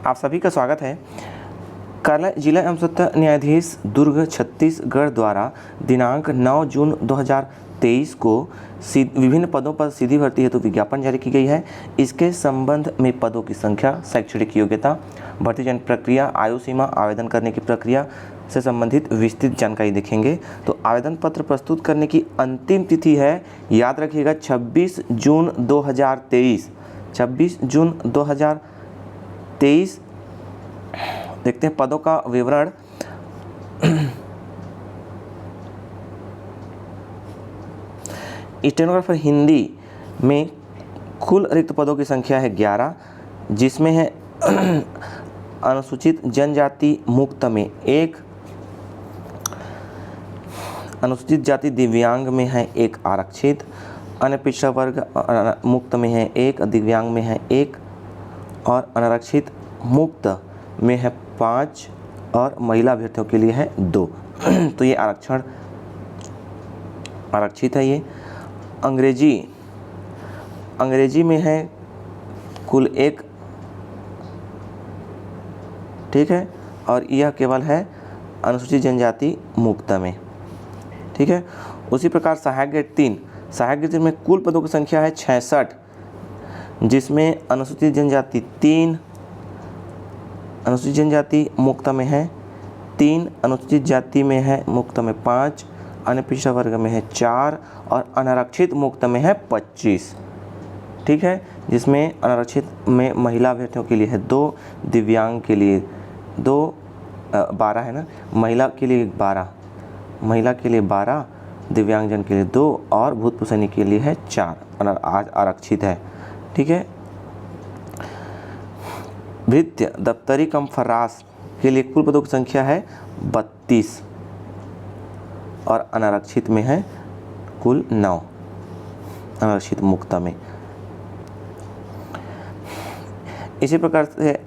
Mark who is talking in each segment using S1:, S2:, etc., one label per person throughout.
S1: आप सभी का स्वागत है। कार्यालय जिला एवं सत्र न्यायाधीश दुर्ग छत्तीसगढ़ द्वारा दिनांक 9 जून 2023 को विभिन्न पदों पर सीधी भर्ती हेतु विज्ञापन जारी की गई है। इसके संबंध में पदों की संख्या, शैक्षणिक योग्यता, भर्ती चयन प्रक्रिया, आयु सीमा, आवेदन करने की प्रक्रिया से संबंधित विस्तृत जानकारी देखेंगे। तो आवेदन पत्र प्रस्तुत करने की अंतिम तिथि है, याद रखिएगा, 26 जून 2023। 26 जून 2023। देखते हैं पदों का विवरण। स्टेनोग्राफर हिंदी में कुल रिक्त पदों की संख्या है 11, जिसमें है अनुसूचित जनजाति मुक्त में 1, अनुसूचित जाति दिव्यांग में है 1 आरक्षित, अन्य पिछड़ा वर्ग मुक्त में है 1, दिव्यांग में है 1 और अनारक्षित मुक्त में है 5 और महिला अभ्यर्थियों के लिए है 2। तो ये आरक्षित है। ये अंग्रेजी में है कुल 1, ठीक है, और यह केवल है अनुसूचित जनजाति मुक्त में, ठीक है। उसी प्रकार सहायक ग्रेड 3 में कुल पदों की संख्या है 66, जिसमें अनुसूचित जनजाति 3, अनुसूचित जनजाति मुक्त में है 3, अनुसूचित जाति में है मुक्त में 5, अन्य पिछड़ा वर्ग में है 4 और अनारक्षित मुक्त में है 25, ठीक है, जिसमें अनारक्षित में महिला अभ्यर्थियों के लिए है 2, दिव्यांग के लिए 2, 12 है ना, महिला के लिए 12, दिव्यांगजन के लिए 2 और भूतपूर्व सैनिक के लिए है 4 आज आरक्षित है, ठीक है। भृत्य दफ्तरी कम फर्रास के लिए कुल पदों की संख्या है 32 और अनारक्षित में है कुल 9, अनारक्षित मुक्त में। इसी प्रकार से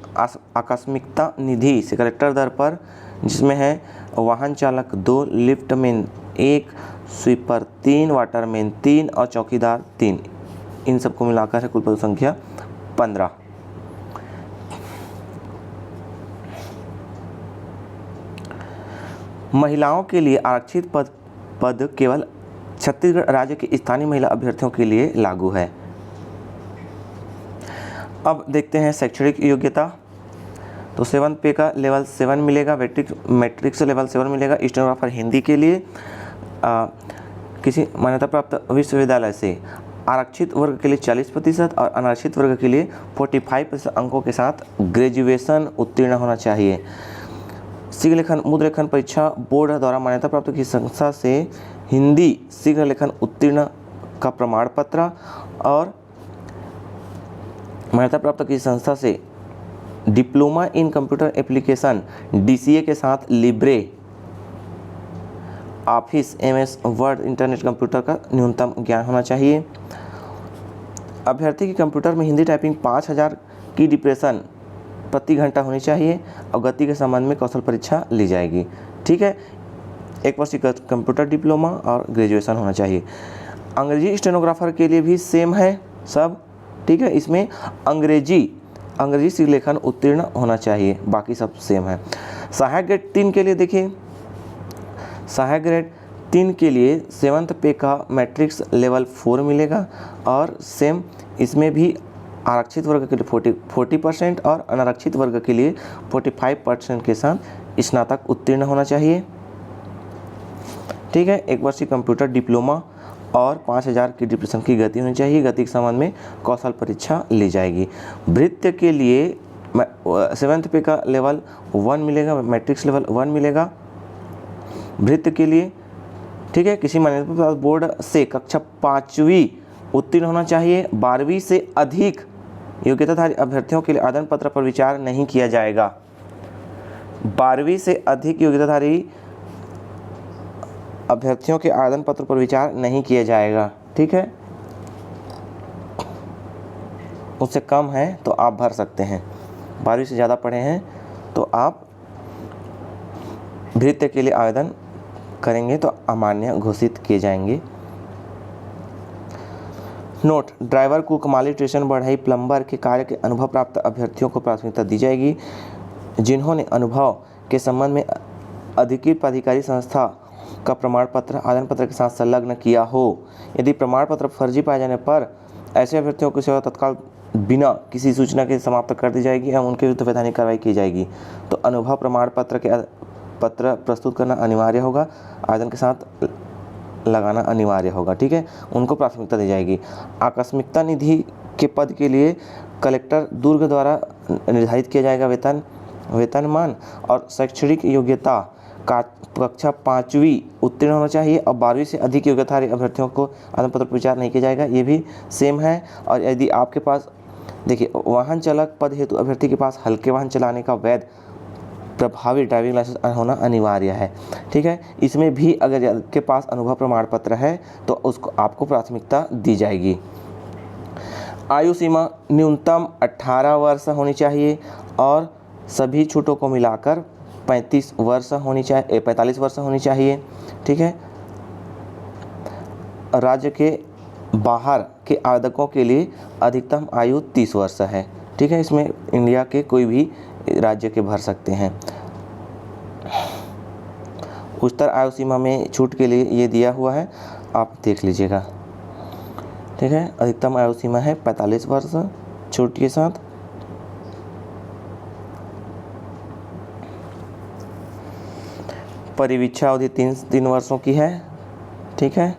S1: आकस्मिकता निधि से कलेक्टर दर पर, जिसमें है वाहन चालक 2, लिफ्टमैन 1, स्वीपर 3, वाटरमैन 3 और चौकीदार 3, इन सबको मिलाकर है कुल पदों की संख्या 15। महिलाओं के लिए आरक्षित पद केवल छत्तीसगढ़ राज्य के स्थानीय महिला अभ्यर्थियों के लिए लागू है। अब देखते हैं शैक्षणिक योग्यता। तो 7 पे का लेवल 7 मिलेगा, मैट्रिक्स लेवल 7 मिलेगा। स्टेनोग्राफर हिंदी के लिए किसी मान्यता प्राप्त विश्वविद्यालय से आरक्षित वर्ग के लिए 40% और अनारक्षित वर्ग के लिए 45% अंकों के साथ ग्रेजुएशन उत्तीर्ण होना चाहिए। शीघ्र लेखन मुद्र लेखन परीक्षा बोर्ड द्वारा मान्यता प्राप्त की संस्था से हिंदी शीघ्र लेखन उत्तीर्ण का प्रमाण पत्र और मान्यता प्राप्त की संस्था से diploma in computer application DCA के साथ Libre office MS word internet computer का न्यूनतम ज्ञान होना चाहिए। अभ्यर्थी की कंप्यूटर में हिंदी टाइपिंग 5000 की डिप्रेशन प्रति घंटा होनी चाहिए और गति के संबंध में कौशल परीक्षा ली जाएगी, ठीक है। 1 वर्ष की कंप्यूटर डिप्लोमा और ग्रेजुएशन होना चाहिए। अंग्रेजी स्टेनोग्राफर के लिए भी सेम है सब, ठीक है। इसमें अंग्रेजी शीघ्र लेखन उत्तीर्ण होना चाहिए, बाकी सब सेम है। सहायक ग्रेड 3 के लिए देखिए, सहायक ग्रेड 3 के लिए 7th पे का मैट्रिक्स लेवल 4 मिलेगा और सेम इसमें भी आरक्षित वर्ग के लिए 40% और अनारक्षित वर्ग के लिए 45% के साथ स्नातक उत्तीर्ण होना चाहिए, ठीक है। 1 वर्ष की कंप्यूटर डिप्लोमा और 5000 की डिप्रेशन की गति होनी चाहिए। गति के संबंध में कौशल परीक्षा ली जाएगी। भृत्य के लिए 7th पे का लेवल 1 मिलेगा, मैट्रिक्स लेवल 1 मिलेगा भृत्य के लिए, ठीक है। किसी मान्यता प्राप्त बोर्ड से कक्षा 5वीं उत्तीर्ण होना चाहिए। 12वीं से अधिक योग्यताधारी अभ्यर्थियों के लिए आवेदन पत्र पर विचार नहीं किया जाएगा। 12वीं से अधिक योग्यताधारी अभ्यर्थियों के आवेदन पत्र पर विचार नहीं किया जाएगा, ठीक है। उससे कम है तो आप भर सकते हैं। 12वीं से ज़्यादा पढ़े हैं तो आप भृत्य के लिए आवेदन करेंगे तो अमान्य घोषित किए जाएंगे। नोट, ड्राइवर, कुक, माली, स्टेशन बढ़ई, प्लम्बर के कार्य के अनुभव प्राप्त अभ्यर्थियों को प्राथमिकता दी जाएगी। जिन्होंने अनुभव के संबंध में अधिकृत प्राधिकारी संस्था का प्रमाण पत्र आवेदन पत्र के साथ संलग्न किया हो। यदि प्रमाण पत्र फर्जी पाए जाने पर ऐसे अभ्यर्थियों की सेवा तत्काल बिना किसी सूचना के समाप्त कर दी जाएगी एवं उनके विरुद्ध वैधानिक कार्रवाई की जाएगी। तो अनुभव प्रमाण पत्र प्रस्तुत करना अनिवार्य होगा, आवेदन के साथ लगाना अनिवार्य होगा, ठीक है, उनको प्राथमिकता दी जाएगी। आकस्मिकता निधि के पद के लिए कलेक्टर दुर्ग द्वारा निर्धारित किया जाएगा वेतनमान और शैक्षणिक योग्यता का कक्षा 5वीं उत्तीर्ण होना चाहिए और 12वीं से अधिक योग्यताधारी अभ्यर्थियों को आवेदन पत्र पर विचार नहीं किया जाएगा, ये भी सेम है। और यदि आपके पास देखिए वाहन चालक पद हेतु अभ्यर्थी के पास हल्के वाहन चलाने का वैध प्रभावी ड्राइविंग लाइसेंस होना अनिवार्य है, ठीक है। इसमें भी अगर आपके पास अनुभव प्रमाण पत्र है तो उसको आपको प्राथमिकता दी जाएगी। आयु सीमा न्यूनतम 18 वर्ष होनी चाहिए और सभी छूटों को मिलाकर 45 वर्ष होनी चाहिए, 45 वर्ष होनी चाहिए, ठीक है। राज्य के बाहर के आवेदकों के लिए अधिकतम आयु 30 वर्ष है, ठीक है। इसमें इंडिया के कोई भी राज्य के भर सकते हैं। उच्चतर आयु सीमा में छूट के लिए ये दिया हुआ है, आप देख लीजिएगा, ठीक है। अधिकतम आयु सीमा है 45 वर्ष छूट के साथ। परिवीक्षा अवधि 3 वर्षों की है, ठीक है।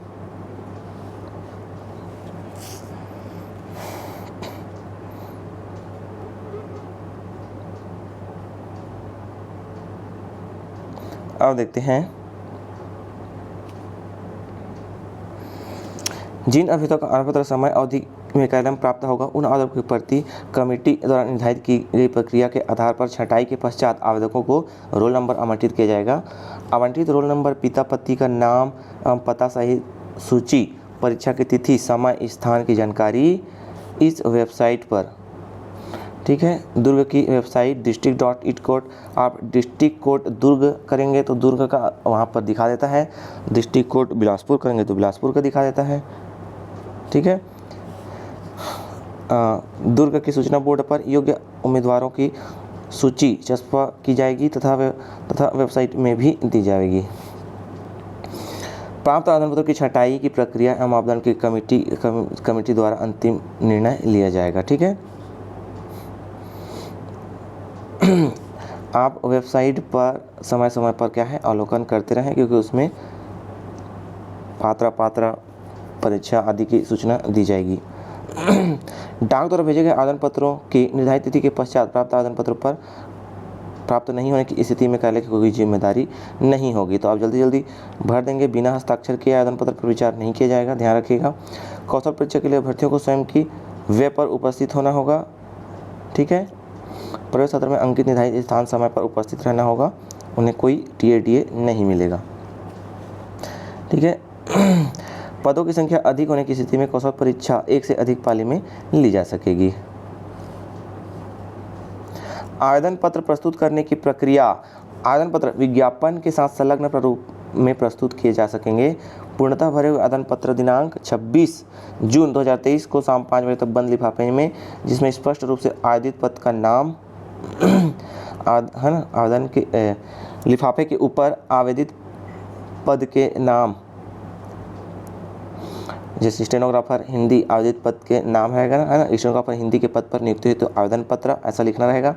S1: अब देखते हैं जिन अभ्यर्थियों का आवेदन पत्र समय अवधि में कार्यक्रम प्राप्त होगा उन आवेदकों की प्रति कमेटी द्वारा निर्धारित की गई प्रक्रिया के आधार पर छंटाई के पश्चात आवेदकों को रोल नंबर आवंटित किया जाएगा। आवंटित रोल नंबर पिता पति का नाम एवं पता सहित सूची, परीक्षा की तिथि, समय, स्थान की जानकारी इस वेबसाइट पर, ठीक है। दुर्ग की वेबसाइट district.id. आप डिस्ट्रिक्ट कोड दुर्ग करेंगे तो दुर्ग का वहाँ पर दिखा देता है, डिस्ट्रिक्ट कोड बिलासपुर करेंगे तो बिलासपुर का दिखा देता है, ठीक है। दुर्ग की सूचना बोर्ड पर योग्य उम्मीदवारों की सूची चस्पा की जाएगी तथा वेबसाइट में भी दी जाएगी। प्राप्त आवेदन पत्रों की छँटाई की प्रक्रिया एवं आवेदन की कमेटी द्वारा अंतिम निर्णय लिया जाएगा, ठीक है। आप वेबसाइट पर समय समय पर क्या है अवलोकन करते रहें, क्योंकि उसमें पात्र परीक्षा आदि की सूचना दी जाएगी। डाक द्वारा भेजे गए आवेदन पत्रों की निर्धारित तिथि के पश्चात प्राप्त आवेदन पत्रों पर प्राप्त नहीं होने की स्थिति में कार्यालय की कोई जिम्मेदारी नहीं होगी, तो आप जल्दी भर देंगे। बिना हस्ताक्षर के आवेदन पत्र पर विचार नहीं किया जाएगा, ध्यान रखिएगा। कौशल परीक्षा के लिए अभ्यर्थियों को स्वयं की वेब पर उपस्थित होना होगा, ठीक है। प्रवेश पत्र में अंकित निर्धारित स्थान समय पर उपस्थित रहना होगा, उन्हें कोई TA नहीं मिलेगा, ठीक है। पदों की संख्या अधिक होने की स्थिति में कौशल परीक्षा 1 से अधिक पाली में ली जा सकेगी। आवेदन पत्र प्रस्तुत करने की प्रक्रिया, आवेदन पत्र विज्ञापन के साथ संलग्न प्रारूप में प्रस्तुत किए जा सकेंगे। पूर्णतः भरे हुए आवेदन पत्र दिनांक 26 जून 2023 को शाम 5 बजे तक बंद लिफाफे में, जिसमें स्पष्ट रूप से आवेदित पद का नाम है ना, आवेदन के लिफाफे के ऊपर आवेदित पद के नाम, जैसे स्टेनोग्राफर हिंदी आवेदित पद के नाम रहेगा ना, है ना। स्टेनोग्राफर हिंदी के पद पर नियुक्त हुई तो आवेदन पत्र ऐसा लिखना रहेगा,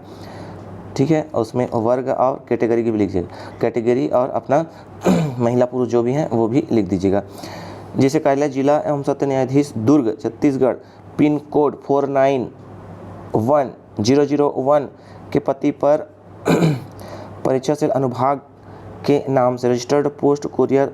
S1: ठीक है। उसमें वर्ग और कैटेगरी की भी लिखिएगा, कैटेगरी और अपना महिला पुरुष जो भी हैं वो भी लिख दीजिएगा। जैसे कार्यालय जिला एवं सत्र न्यायाधीश दुर्ग छत्तीसगढ़ पिन कोड 491001 के पते पर परीक्षा सेल अनुभाग के नाम से registered post courier,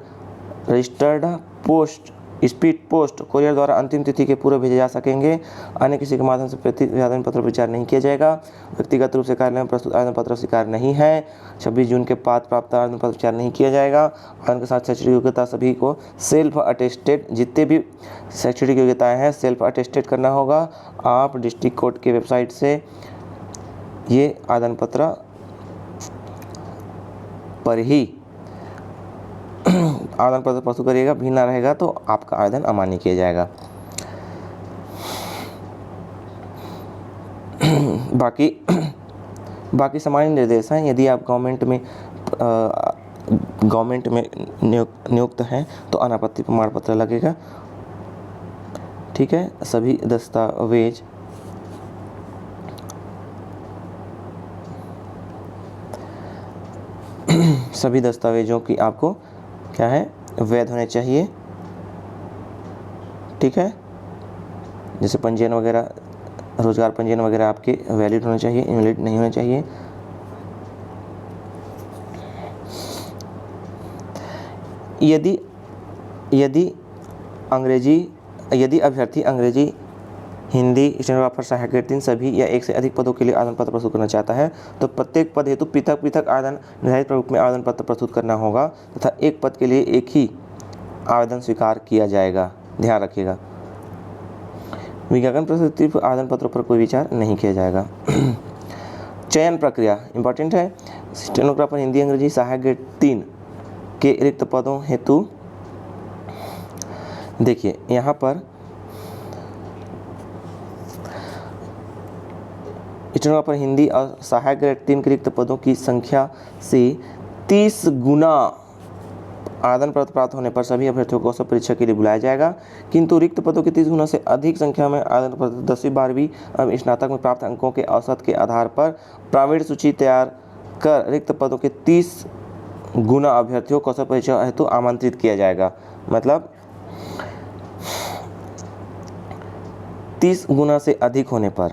S1: registered post speed post courier द्वारा अंतिम तिथि के पूर्व भेजे जा सकेंगे। अन्य किसी के माध्यम से प्रति आवेदन पत्र विचार नहीं किया जाएगा। व्यक्तिगत रूप से कार्यालय में प्रस्तुत आवेदन पत्र स्वीकार नहीं है। 26 जून के बाद प्राप्त आवेदन पत्र विचार नहीं किया जाएगा। आवेदन के साथ शैक्षणिक योग्यता सभी को सेल्फ अटेस्टेड, जितने भी शैक्षणिक योग्यताएँ हैं सेल्फ अटेस्टेड करना होगा। आप डिस्ट्रिक्ट कोर्ट की वेबसाइट से ये आवेदन पत्र पर ही आवेदन पत्र प्रस्तुत करिएगा, भी ना रहेगा तो आपका आवेदन अमान्य किया जाएगा। बाकी सामान्य निर्देश हैं। यदि आप गवर्नमेंट में नियुक्त हैं तो अनापत्ति प्रमाण पत्र लगेगा। ठीक है, सभी दस्तावेजों की आपको क्या है, वैध होने चाहिए। ठीक है, जैसे पंजीयन वगैरह, रोजगार पंजीयन वगैरह आपके वैलिड होने चाहिए, इनवैलिड नहीं होने चाहिए। यदि अभ्यर्थी अंग्रेजी, हिंदी, स्टेनोग्राफर, सहायक ग्रेड 3 सभी या एक से अधिक पदों के लिए आवेदन पत्र प्रस्तुत करना चाहता है तो प्रत्येक पद हेतु पृथक पृथक आवेदन निर्धारित प्रारूप में आवेदन पत्र प्रस्तुत करना होगा तथा एक पद के लिए एक ही आवेदन स्वीकार किया जाएगा। ध्यान रखिएगा, विज्ञापन प्रस्तुति पर आवेदन पत्रों पर कोई विचार नहीं किया जाएगा। चयन प्रक्रिया इंपॉर्टेंट है। स्टेनोग्राफर हिंदी अंग्रेजी सहायक ग्रेड 3 के रिक्त पदों हेतु देखिए यहाँ पर स्टेनोग्राफर हिंदी और सहायक ग्रेड 3 के रिक्त पदों की संख्या से 30 गुना आवेदन पत्र प्राप्त होने पर सभी अभ्यर्थियों को कौशल परीक्षा के लिए बुलाया जाएगा। किंतु रिक्त पदों की 30 गुना से अधिक संख्या में आवेदन पत्र 10वीं 12वीं और स्नातक में प्राप्त अंकों के औसत के आधार पर प्रावीण्य सूची तैयार कर रिक्त पदों के 30 गुना अभ्यर्थियों को कौशल परीक्षा हेतु आमंत्रित किया जाएगा। मतलब 30 गुना से अधिक होने पर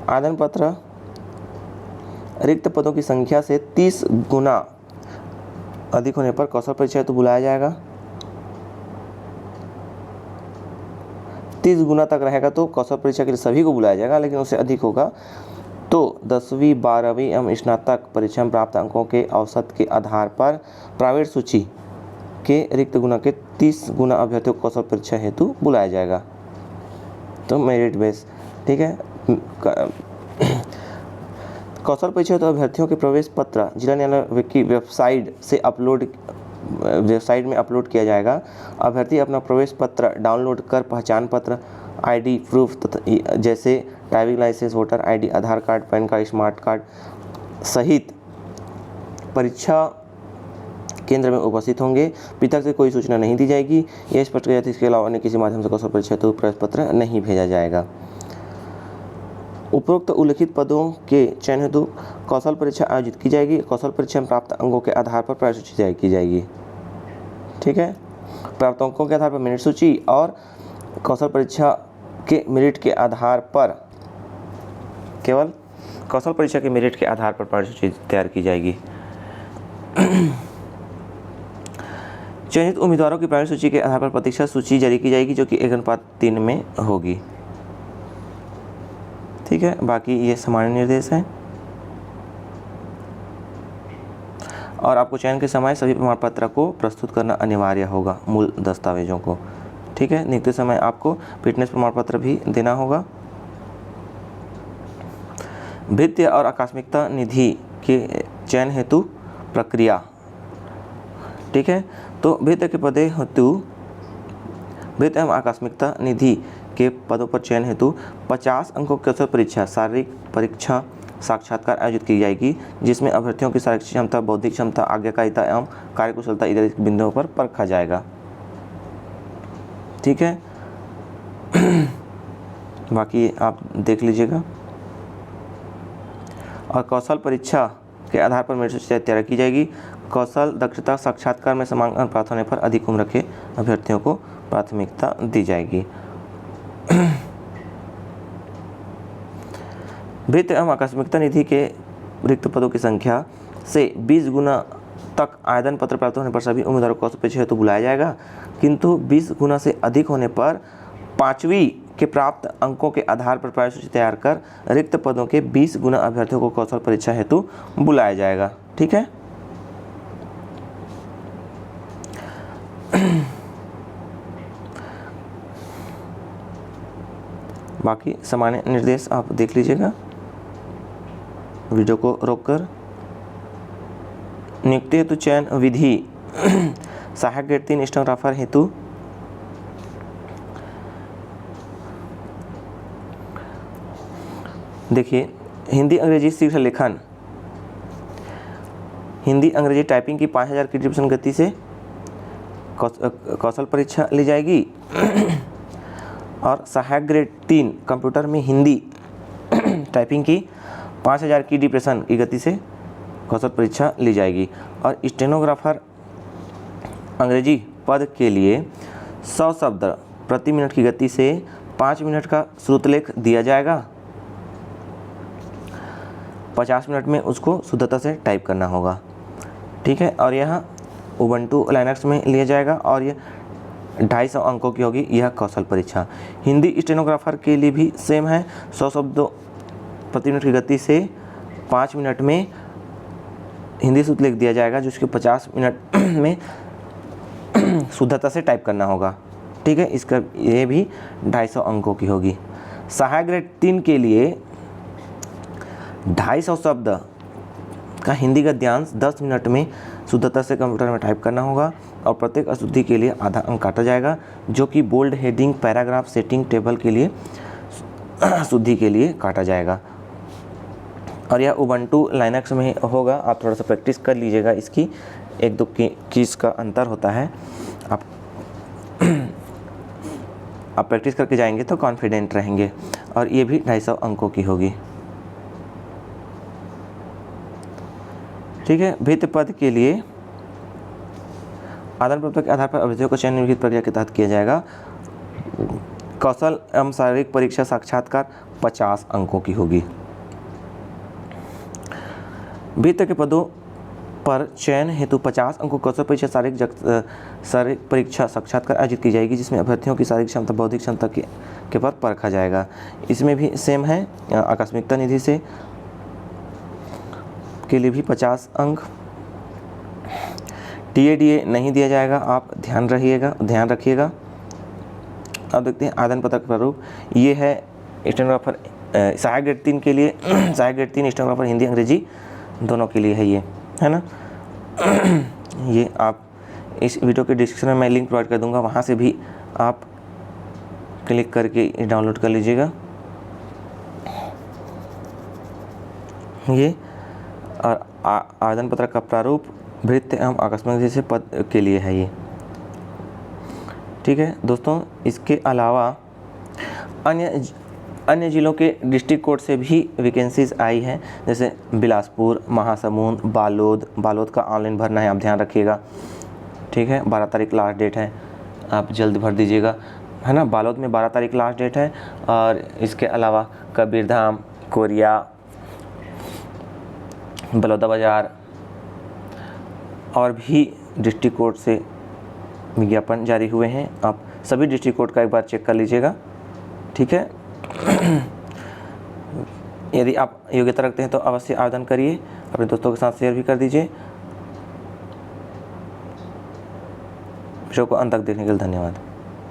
S1: आवेदन पत्र रिक्त पदों की संख्या से 30 गुना अधिक होने पर कौशल परीक्षा हेतु बुलाया जाएगा। 30 गुना तक रहेगा तो कौशल परीक्षा के लिए सभी को बुलाया जाएगा, लेकिन उससे अधिक होगा तो 10वीं 12वीं एवं स्नातक परीक्षा में प्राप्त अंकों के औसत के आधार पर प्रावीण्य सूची के रिक्त गुना के 30 गुना अभ्यर्थियों को कौशल परीक्षा हेतु बुलाया जाएगा। तो मेरिट बेस, ठीक है। कौशल परीक्षा हेतु अभ्यर्थियों के प्रवेश पत्र जिला न्यायालय की वेबसाइट में अपलोड किया जाएगा। अभ्यर्थी अपना प्रवेश पत्र डाउनलोड कर पहचान पत्र, आईडी प्रूफ तथा जैसे driving licence, voter ID, Aadhaar card, PAN card, smart card सहित परीक्षा केंद्र में उपस्थित होंगे। पृथक से कोई सूचना नहीं दी जाएगी। यह स्पष्ट किया जाता है इसके अलावा अन्य किसी माध्यम से कौशल परीक्षा हेतु प्रवेश पत्र नहीं भेजा जाएगा। उपरोक्त उल्लिखित पदों के चयन हेतु कौशल परीक्षा आयोजित की जाएगी। कौशल परीक्षा में प्राप्त अंकों के आधार पर प्रावीण्य सूची तैयार की जाएगी। ठीक है, प्राप्त अंकों के आधार पर मेरिट सूची और कौशल परीक्षा के मेरिट के आधार पर, केवल कौशल परीक्षा के मेरिट के आधार पर प्रावीण्य सूची तैयार की जाएगी। चयनित उम्मीदवारों की प्रावीण्य सूची के आधार पर प्रतीक्षा सूची जारी की जाएगी जो कि 1:3 में होगी। ठीक है, बाकी ये सामान्य निर्देश हैं और आपको चयन के समय सभी प्रमाण पत्र को प्रस्तुत करना अनिवार्य होगा, मूल दस्तावेजों को। ठीक है, नियुक्ति समय आपको फिटनेस प्रमाण पत्र भी देना होगा। भृत्य और आकस्मिकता निधि के चयन हेतु प्रक्रिया। ठीक है, तो भृत्य के पदे हेतु भृत्य एवं आकस्मिकता निधि के पदों पर चयन हेतु 50 अंकों की कौशल परीक्षा, शारीरिक परीक्षा, साक्षात्कार आयोजित की जाएगी जिसमें अभ्यर्थियों की शारीरिक क्षमता, बौद्धिक क्षमता, आज्ञाकारिता एवं कार्यकुशलता इत्यादि बिंदुओं पर परखा जाएगा। ठीक है, बाकी आप देख लीजिएगा। और कौशल परीक्षा के आधार पर मेरिट सूची तैयार की जाएगी। कौशल दक्षता साक्षात्कार में समान अंक प्राप्त होने पर अधिक उम्र के अभ्यर्थियों को प्राथमिकता दी जाएगी। भृत्य एवं आकस्मिकता निधि के रिक्त पदों की संख्या से 20 गुना तक आवेदन पत्र प्राप्त होने पर सभी उम्मीदवारों को कौशल परीक्षा हेतु बुलाया जाएगा। किंतु 20 गुना से अधिक होने पर 5वीं के प्राप्त अंकों के आधार पर प्रावीण्य सूची तैयार कर रिक्त पदों के 20 गुना अभ्यर्थियों को कौशल परीक्षा हेतु बुलाया जाएगा। ठीक है, बाकी सामान्य निर्देश आप देख लीजिएगा वीडियो को रोककर। नियुक्ति हेतु चयन विधि। सहायक ग्रेड 3 स्टेनोग्राफर हेतु देखिए, हिंदी अंग्रेजी शीघ्र लेखन, हिंदी अंग्रेजी टाइपिंग की 5000 की डिप्रेशन गति से कौशल परीक्षा ली जाएगी। और सहायक ग्रेड 3 कंप्यूटर में हिंदी टाइपिंग की 5000 की डिप्रेशन की गति से कौशल परीक्षा ली जाएगी। और स्टेनोग्राफर अंग्रेजी पद के लिए 100 शब्द प्रति मिनट की गति से 5 मिनट का श्रुतलेख दिया जाएगा। 50 मिनट में उसको शुद्धता से टाइप करना होगा, ठीक है। और यह उबंटू लाइनक्स में लिया जाएगा और यह 250 अंकों की होगी यह कौशल परीक्षा। हिंदी स्टेनोग्राफर के लिए भी सेम है, 100 शब्द प्रति मिनट की गति से 5 मिनट में हिंदी शुद्धलेख दिया जाएगा, जिसके 50 मिनट में शुद्धता से टाइप करना होगा, ठीक है। इसका ये भी 250 अंकों की होगी। सहायक ग्रेड 3 के लिए 250 शब्द का हिंदी गद्यांश 10 मिनट में शुद्धता से कंप्यूटर में टाइप करना होगा और प्रत्येक अशुद्धि के लिए आधा अंक काटा जाएगा, जो कि bold, heading, paragraph, setting, table के लिए शुद्धि के लिए काटा जाएगा। और यह उबंटू लाइनक्स में होगा। आप थोड़ा सा प्रैक्टिस कर लीजिएगा इसकी, एक दो कीज का अंतर होता है। आप प्रैक्टिस करके जाएंगे तो कॉन्फिडेंट रहेंगे। और ये भी 250 अंकों की होगी, ठीक है। भित्ति पद के लिए आदान प्रदान के आधार पर अभ्यर्थियों का चयन निम्नलिखित प्रक्रिया के तहत किया जाएगा। कौशल एवं शारीरिक परीक्षा साक्षात्कार 50 अंकों की होगी। भित्ति के पदों पर चयन हेतु 50 अंकों कौशल परीक्षा शारीरिक परीक्षा साक्षात्कार आयोजित की जाएगी, जिसमें अभ्यर्थियों की शारीरिक क्षमता, बौद्धिक क्षमता के पर परखा जाएगा। इसमें भी सेम है, आकस्मिकता निधि से के लिए भी 50 अंक। TADA नहीं दिया जाएगा, आप ध्यान रखिएगा। अब देखते हैं आदान पत्र का प्रारूप। ये है स्टेनोग्राफर सहायक ग्रेड 3 के लिए, सहायक ग्रेड 3 स्टेनोग्राफर हिंदी अंग्रेजी दोनों के लिए है ये, है ना। ये आप इस वीडियो के डिस्क्रिप्शन में मैं लिंक प्रोवाइड कर दूंगा, वहाँ से भी आप क्लिक करके डाउनलोड कर लीजिएगा ये। और आवेदन पत्र का प्रारूप भृत्य एवं आकस्मिक जैसे पद के लिए है ये, ठीक है दोस्तों। इसके अलावा अन्य जिलों के डिस्ट्रिक्ट कोर्ट से भी वैकेंसीज आई हैं, जैसे बिलासपुर, महासमुंद, बालोद का ऑनलाइन भरना है, आप ध्यान रखिएगा, ठीक है। 12 तारीख लास्ट डेट है, आप जल्द भर दीजिएगा, है ना। बालोद में 12 तारीख लास्ट डेट है। और इसके अलावा कबीरधाम, कोरिया, बलौदाबाजार और भी डिस्ट्रिक्ट कोर्ट से विज्ञापन जारी हुए हैं। आप सभी डिस्ट्रिक्ट कोर्ट का एक बार चेक कर लीजिएगा, ठीक है। यदि आप योग्यता रखते हैं तो अवश्य आवेदन करिए, अपने दोस्तों के साथ शेयर भी कर दीजिए। वीडियो को अंत तक देखने के लिए धन्यवाद।